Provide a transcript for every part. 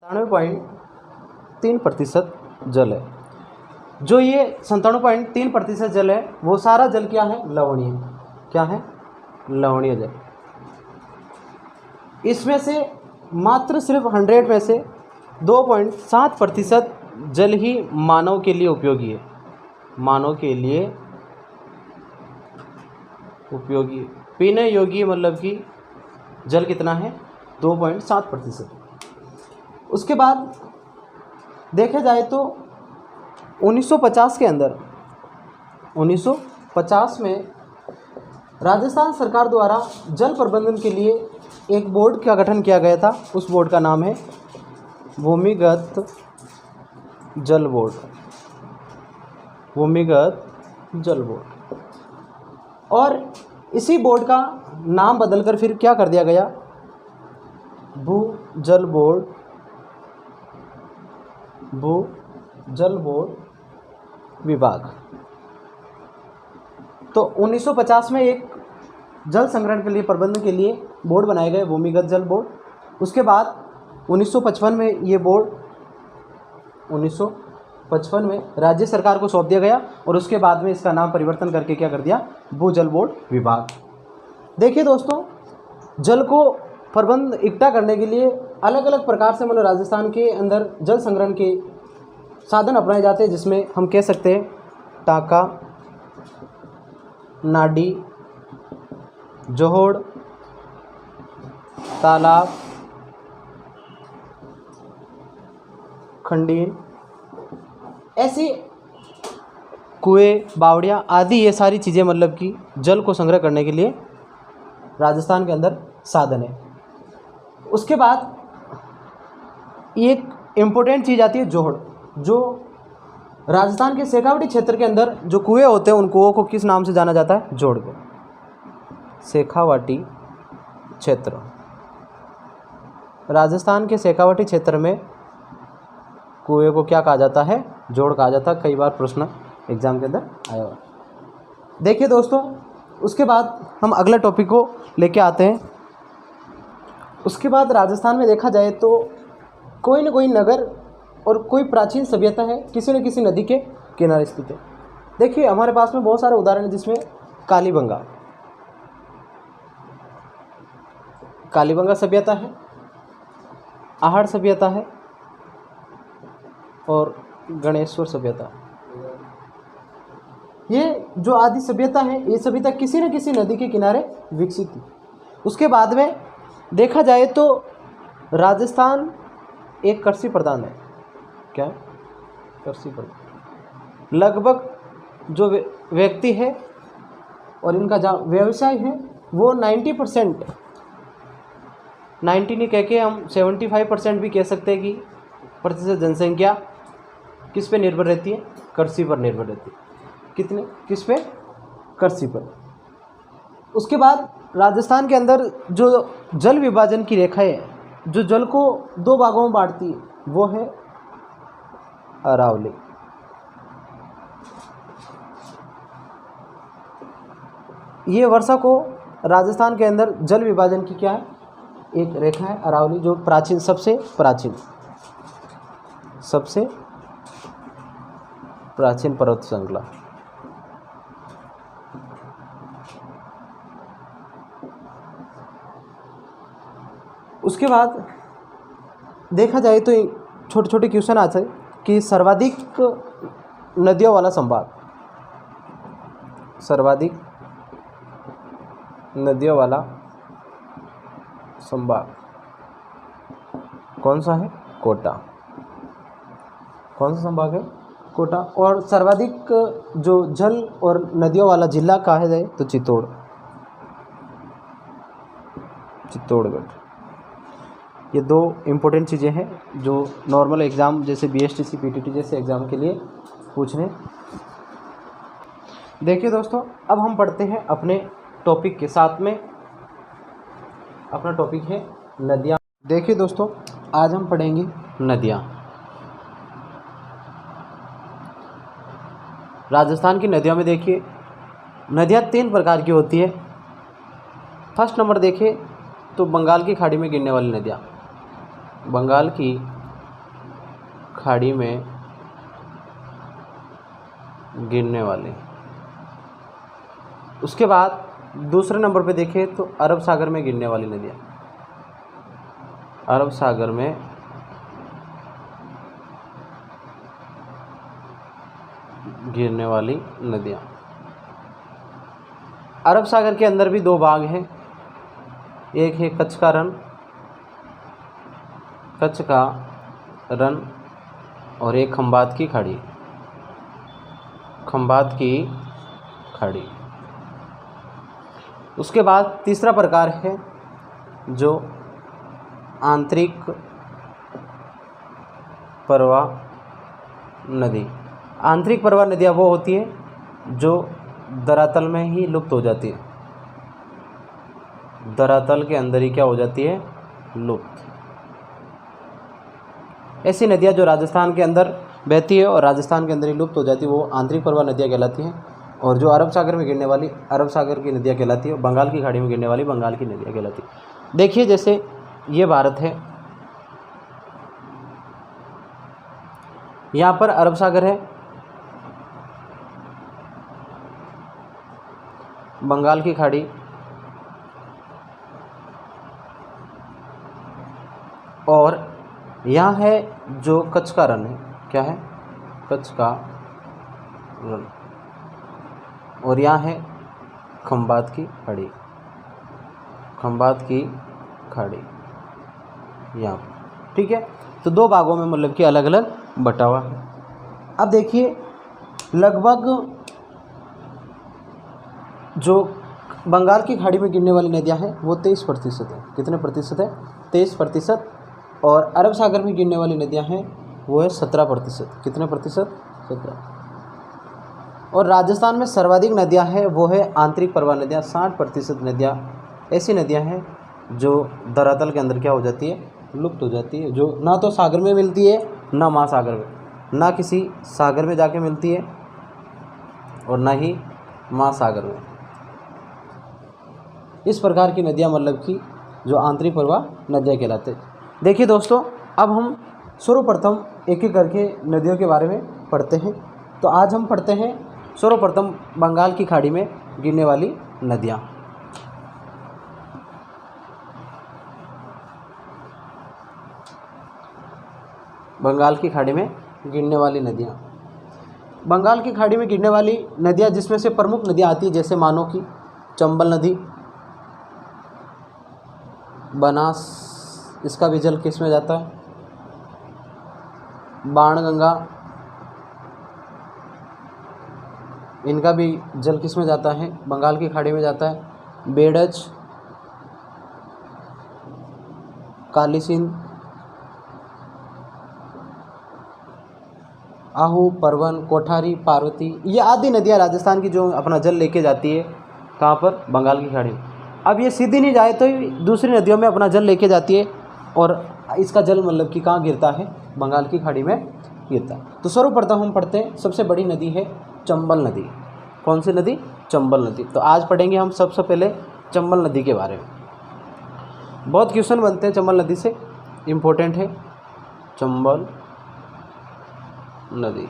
97.3% जल है। जो ये 97.3% जल है वो सारा जल क्या है? लवणीय। क्या है? लवणीय जल। इसमें से मात्र सिर्फ 100 में से 2.7% जल ही मानव के लिए उपयोगी है। मानव के लिए उपयोगी, पीने योग्य मतलब कि जल कितना है? 2.7%। उसके बाद देखा जाए तो 1950 के अंदर 1950 में राजस्थान सरकार द्वारा जल प्रबंधन के लिए एक बोर्ड का गठन किया गया था। उस बोर्ड का नाम है भूमिगत जल बोर्ड। भूमिगत जल बोर्ड। और इसी बोर्ड का नाम बदलकर फिर क्या कर दिया गया? भूजल बोर्ड। भूजल बोर्ड विभाग। तो 1950 में एक जल संग्रहण के लिए, प्रबंधन के लिए बोर्ड बनाए गए, भूमिगत जल बोर्ड। उसके बाद 1955 में ये बोर्ड 1955 में राज्य सरकार को सौंप दिया गया और उसके बाद में इसका नाम परिवर्तन करके क्या कर दिया? भूजल बोर्ड विभाग। देखिए दोस्तों, जल को प्रबंध इकट्ठा करने के लिए अलग अलग प्रकार से मतलब राजस्थान के अंदर जल संग्रहण के साधन अपनाए जाते हैं, जिसमें हम कह सकते हैं टाका, नाडी, जोहड़, तालाब, खंडीन, ऐसी कुएं, बावड़ियाँ आदि, ये सारी चीज़ें मतलब कि जल को संग्रह करने के लिए राजस्थान के अंदर साधन है। उसके बाद एक इम्पोर्टेंट चीज़ आती है जोहड़। जो राजस्थान के शेखावटी क्षेत्र के अंदर जो कुएं होते हैं, उन कुओं को किस नाम से जाना जाता है? जोड़ के। शेखावटी क्षेत्र, राजस्थान के शेखावटी क्षेत्र में कुएं को क्या कहा जाता है? जोड़ कहा जाता है। कई बार प्रश्न एग्जाम के अंदर आया हुआ। देखिए दोस्तों, उसके बाद हम अगला टॉपिक को लेके आते हैं। उसके बाद राजस्थान में देखा जाए तो कोई न कोई नगर और कोई प्राचीन सभ्यता है किसी न किसी नदी के किनारे स्थित है। देखिए हमारे पास में बहुत सारे उदाहरण हैं, जिसमें कालीबंगा, कालीबंगा सभ्यता है, आहड़ सभ्यता है और गणेश्वर सभ्यता। ये जो आदि सभ्यता है, ये सभ्यता किसी न किसी नदी के किनारे विकसित थी। उसके बाद में देखा जाए तो राजस्थान एक कृषि प्रधान है। क्या? कृषि प्रधान। लगभग जो व्यक्ति है और इनका जो व्यवसाय है वो 90%, 90 नहीं कह के हम 75% भी कह सकते हैं कि प्रतिशत जनसंख्या किस पे निर्भर रहती है? कृषि पर निर्भर रहती है। कितने? किस पे? कृषि पर। उसके बाद राजस्थान के अंदर जो जल विभाजन की रेखाएं है, जो जल को दो भागों में बांटती है, वो है अरावली। ये वर्षा को राजस्थान के अंदर जल विभाजन की क्या है? एक रेखा है अरावली, जो प्राचीन, सबसे प्राचीन पर्वत श्रृंखला। उसके बाद देखा जाए तो छोटे छोटे क्वेश्चन आते हैं कि सर्वाधिक नदियों वाला संभाग, सर्वाधिक नदियों वाला संभाग कौन सा है? कोटा। कौन सा संभाग है? कोटा। और सर्वाधिक जो जल और नदियों वाला जिला कहा जाए तो चित्तौड़गढ़। ये दो इम्पोर्टेंट चीज़ें हैं जो नॉर्मल एग्ज़ाम जैसे बीएसटीसी, पीटीटी जैसे एग्ज़ाम के लिए पूछने। देखिए दोस्तों, अब हम पढ़ते हैं अपने टॉपिक के साथ में। अपना टॉपिक है नदियाँ। देखिए दोस्तों, आज हम पढ़ेंगे नदियाँ। राजस्थान की नदियों में देखिए, नदियाँ 3 प्रकार की होती है। फर्स्ट नंबर देखें तो बंगाल की खाड़ी में गिरने वाली नदियाँ, बंगाल की खाड़ी में गिरने वाली। उसके बाद दूसरे नंबर पे देखें तो अरब सागर में गिरने वाली नदियाँ, अरब सागर में गिरने वाली नदियाँ। अरब सागर के अंदर भी दो भाग हैं, एक है कच्छ का रण, कच्छ का रण, और एक खंबात की खाड़ी, खंबात की खाड़ी। उसके बाद तीसरा प्रकार है जो आंतरिक प्रवाह नदी। आंतरिक प्रवाह नदियाँ वो होती है जो धरातल में ही लुप्त हो जाती है, धरातल के अंदर ही क्या हो जाती है, लुप्त। ऐसी नदियाँ जो राजस्थान के अंदर बहती है और राजस्थान के अंदर ही लुप्त हो जाती है वो आंतरिक प्रवाह नदियाँ कहलाती हैं। और जो अरब सागर में गिरने वाली अरब सागर की नदियाँ कहलाती है, बंगाल की खाड़ी में गिरने वाली बंगाल की नदियाँ कहलाती है। देखिए जैसे ये भारत है, यहाँ पर अरब सागर है, बंगाल की खाड़ी और यहाँ है जो कच्छ का रण है, क्या है, कच्छ का रण, और यहाँ है खंबात की खाड़ी, खंबात की खाड़ी यहाँ, ठीक है। तो दो भागों में मतलब कि अलग अलग बटा हुआ है। अब देखिए लगभग जो बंगाल की खाड़ी में गिरने वाली नदियाँ हैं वो 23% है। कितने प्रतिशत है, 23%। और अरब सागर में गिरने वाली नदियाँ हैं वो है 17%। कितने प्रतिशत, 17। और राजस्थान में सर्वाधिक नदियाँ हैं वो है आंतरिक प्रवाह नदियाँ, 60% नदियाँ ऐसी नदियाँ हैं जो धरातल के अंदर क्या हो जाती है, लुप्त हो जाती है, जो ना तो सागर में मिलती है ना महासागर में, ना किसी सागर में जाके मिलती है और ना ही महासागर में। इस प्रकार की नदियाँ मतलब कि जो आंतरिक प्रवाह नदियाँ कहलाते हैं। देखिए दोस्तों अब हम सर्वप्रथम एक एक करके नदियों के बारे में पढ़ते हैं। तो आज हम पढ़ते हैं सर्वप्रथम बंगाल की खाड़ी में गिरने वाली नदियाँ। बंगाल की खाड़ी में गिरने वाली नदियाँ, बंगाल की खाड़ी में गिरने वाली नदियाँ जिसमें से प्रमुख नदियाँ आती है जैसे मानो कि चंबल नदी, बनास, इसका भी जल किस में जाता है, बाणगंगा, इनका भी जल किस में जाता है, बंगाल की खाड़ी में जाता है। बेड़ज, काली सिंध, आहू, परवन, कोठारी, पार्वती, ये आदि नदियाँ राजस्थान की जो अपना जल लेके जाती है कहाँ पर, बंगाल की खाड़ी में। अब ये सीधी नहीं जाए तो दूसरी नदियों में अपना जल लेके जाती है और इसका जल मतलब कि कहाँ गिरता है, बंगाल की खाड़ी में गिरता है। तो सर्वप्रथम हम पढ़ते हैं सबसे बड़ी नदी है चंबल नदी। कौन सी नदी, चंबल नदी। तो आज पढ़ेंगे हम सबसे पहले चंबल नदी के बारे में। बहुत क्वेश्चन बनते हैं चंबल नदी से, इम्पोर्टेंट है चंबल नदी।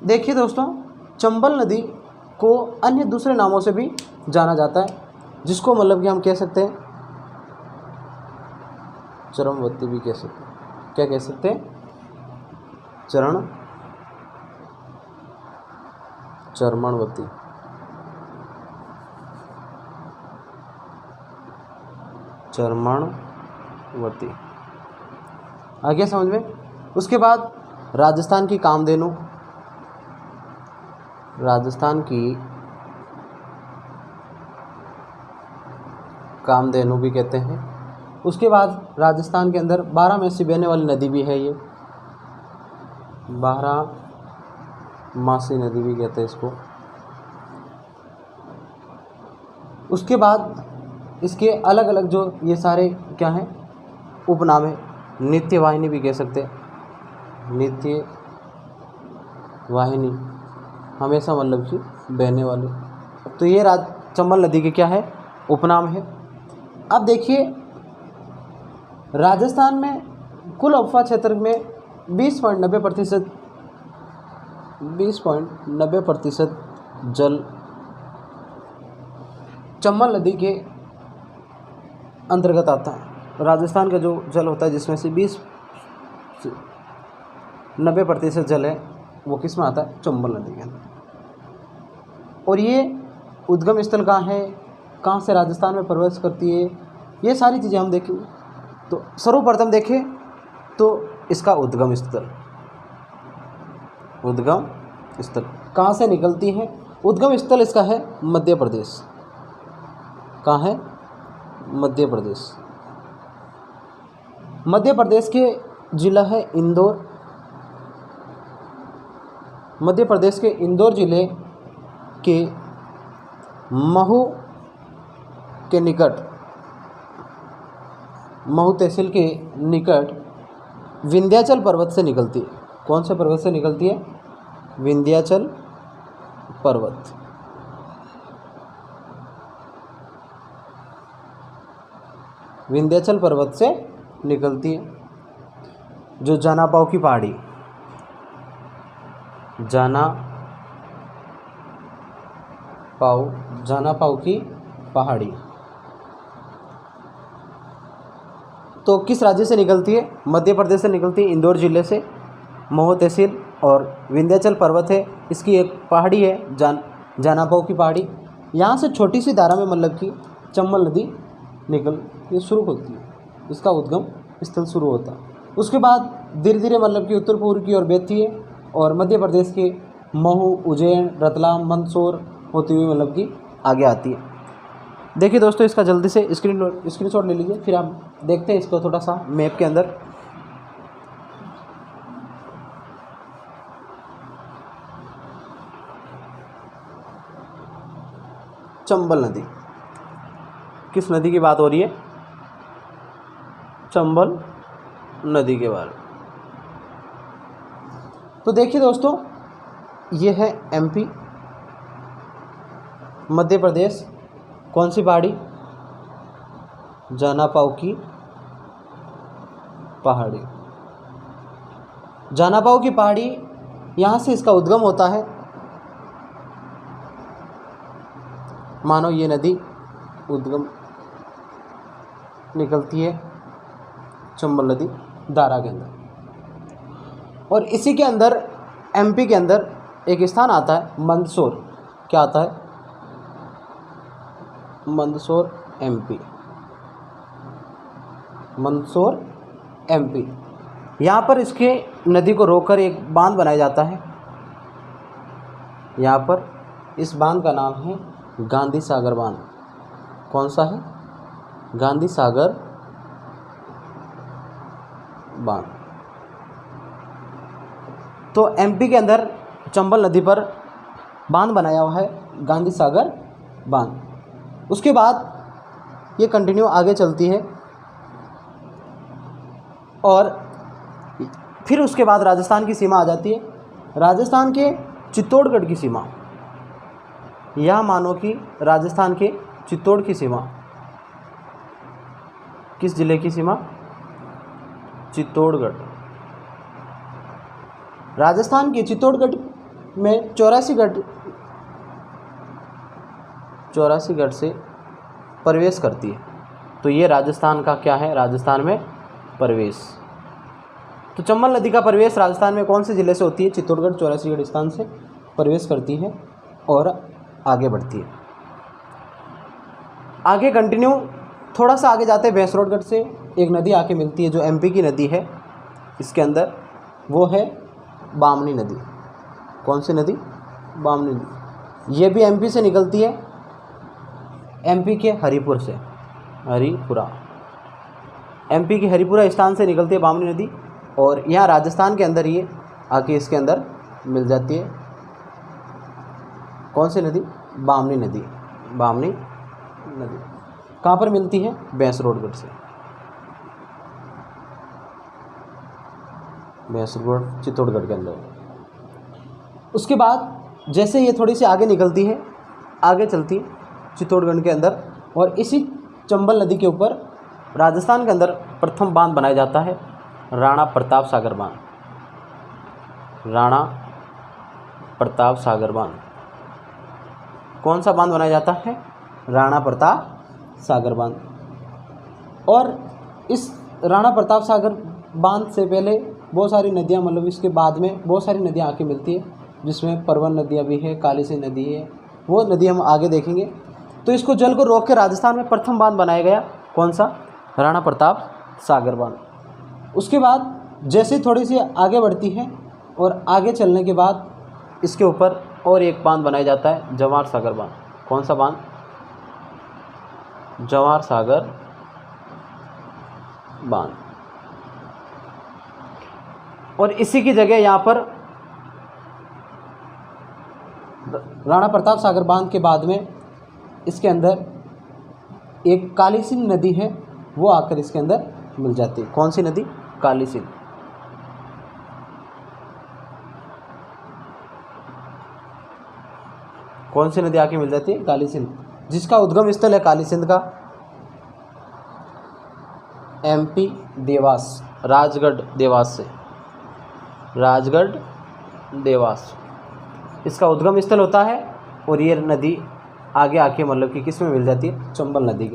देखिए दोस्तों चंबल नदी को अन्य दूसरे नामों से भी जाना जाता है जिसको मतलब कि हम कह सकते हैं चरमवती भी कह सकते हैं। क्या कह सकते हैं, चरमणवती, चरमणवती। आ गया समझ में। उसके बाद राजस्थान की कामधेनु, राजस्थान की कामधेनु भी कहते हैं। उसके बाद राजस्थान के अंदर 12 में से बहने वाली नदी भी है, ये 12 मासी नदी भी कहते हैं इसको। उसके बाद इसके अलग अलग जो ये सारे क्या हैं उपनाम है, नित्य वाहिनी भी कह सकते हैं, नित्य वाहिनी हमेशा मतलब कि बहने वाली। तो ये चंबल नदी के क्या है, उपनाम है। अब देखिए राजस्थान में कुल अफवाह क्षेत्र में 20.90% जल चंबल नदी के अंतर्गत आता है। राजस्थान का जो जल होता है जिसमें से 90% जल है वो किस में आता है? चंबल नदी के अंदर। और ये उद्गम स्थल कहाँ है, कहाँ से राजस्थान में प्रवेश करती है, ये सारी चीज़ें हम देखेंगे। तो सर्वप्रथम देखें तो इसका उद्गम स्थल कहाँ से निकलती है? उद्गम स्थल इसका है मध्य प्रदेश। कहाँ है? मध्य प्रदेश। मध्य प्रदेश के जिला है इंदौर। मध्य प्रदेश के इंदौर जिले के महू के निकट, महू तहसील के निकट विंध्याचल पर्वत से निकलती है। कौन से पर्वत से निकलती है? विंध्याचल पर्वत। विंध्याचल पर्वत से निकलती है, जो जानापाव की पहाड़ी, जानापाव की पहाड़ी। तो किस राज्य से निकलती है? मध्य प्रदेश से निकलती है, इंदौर जिले से, महू तहसील, और विंध्याचल पर्वत है, इसकी एक पहाड़ी है जानापाव की पहाड़ी। यहाँ से छोटी सी धारा में मतलब कि चंबल नदी ये शुरू होती है, इसका उद्गम स्थल शुरू होता है। उसके बाद धीरे धीरे मतलब कि उत्तर पूर्व की ओर बहती है और मध्य प्रदेश के महू, उज्जैन, रतलाम, मंदसौर होती हुई मतलब कि आगे आती है। देखिए दोस्तों, इसका जल्दी से स्क्रीनशॉट ले लीजिए, फिर आप देखते हैं इसको थोड़ा सा मैप के अंदर। चंबल नदी, किस नदी की बात हो रही है? चंबल नदी के बारे में। तो देखिए दोस्तों, ये है एमपी, मध्य प्रदेश, कौन सी पहाड़ी? जानापाव की पहाड़ी। जानापाव की पहाड़ी, यहाँ से इसका उद्गम होता है। मानो ये नदी उद्गम निकलती है चंबल नदी दारा के अंदर, और इसी के अंदर एमपी के अंदर एक स्थान आता है मंदसौर। क्या आता है? मंदसौर एमपी। मंदसौर एमपी। यहाँ पर इसके नदी को रोककर एक बांध बनाया जाता है। यहाँ पर इस बांध का नाम है गांधी सागर बांध। कौन सा है? गांधी सागर बांध। तो एमपी के अंदर चंबल नदी पर बांध बनाया हुआ है, गांधी सागर बांध। उसके बाद ये कंटिन्यू आगे चलती है और फिर उसके बाद राजस्थान की सीमा आ जाती है। राजस्थान के चित्तौड़गढ़ की सीमा, यह मानो कि राजस्थान के चित्तौड़ की सीमा, किस जिले की सीमा? चित्तौड़गढ़। राजस्थान के चित्तौड़गढ़ में 84 गढ़ से प्रवेश करती है। तो ये राजस्थान का क्या है? राजस्थान में प्रवेश। तो चंबल नदी का प्रवेश राजस्थान में कौन से ज़िले से होती है? चित्तौड़गढ़ 84 गढ़ स्थान से प्रवेश करती है और आगे बढ़ती है। आगे कंटिन्यू थोड़ा सा आगे जाते हैं, भैंसरोडगढ़ से एक नदी आके मिलती है जो एमपी की नदी है इसके अंदर, वो है बामनी नदी। कौन सी नदी? बामनी नदी। ये भी एमपी से निकलती है, एमपी के हरिपुर से, हरिपुरा, एमपी के हरिपुरा स्थान से निकलती है बामनी नदी, और यहाँ राजस्थान के अंदर ये आके इसके अंदर मिल जाती है। कौन सी नदी? बामनी नदी। बामनी नदी कहाँ पर मिलती है? भैंसरोडगढ़ से। भैंसरोड चित्तौड़गढ़ के अंदर। उसके बाद जैसे ये थोड़ी सी आगे निकलती है, आगे चलती है चित्तौड़गढ़ के अंदर, और इसी चंबल नदी के ऊपर राजस्थान के अंदर प्रथम बांध बनाया जाता है राणा प्रताप सागर बांध। राणा प्रताप सागर बांध। कौन सा बांध बनाया जाता है? राणा प्रताप सागर बांध। और इस राणा प्रताप सागर बांध से पहले बहुत सारी नदियाँ, मतलब इसके बाद में बहुत सारी नदियाँ आके मिलती है, जिसमें परवन नदियाँ भी है, काली सिंध नदी है, वो नदी हम आगे देखेंगे। तो इसको जल को रोक के राजस्थान में प्रथम बांध बनाया गया, कौन सा? राणा प्रताप सागर बांध। उसके बाद जैसे थोड़ी सी आगे बढ़ती है और आगे चलने के बाद इसके ऊपर और एक बांध बनाया जाता है, जवाहर सागर बांध। कौन सा बांध? जवाहर सागर बांध। और इसी की जगह यहाँ पर राणा प्रताप सागर बांध के बाद में इसके अंदर एक काली सिंध नदी है, वो आकर इसके अंदर मिल जाती है। कौन सी नदी? काली सिंध। कौन सी नदी आके मिल जाती है? काली सिंध, जिसका उद्गम स्थल है काली सिंध का MP देवास, राजगढ़ देवास से। राजगढ़ देवास इसका उद्गम स्थल होता है। और ये नदी आगे आके मतलब कि किस में मिल जाती है? चंबल नदी के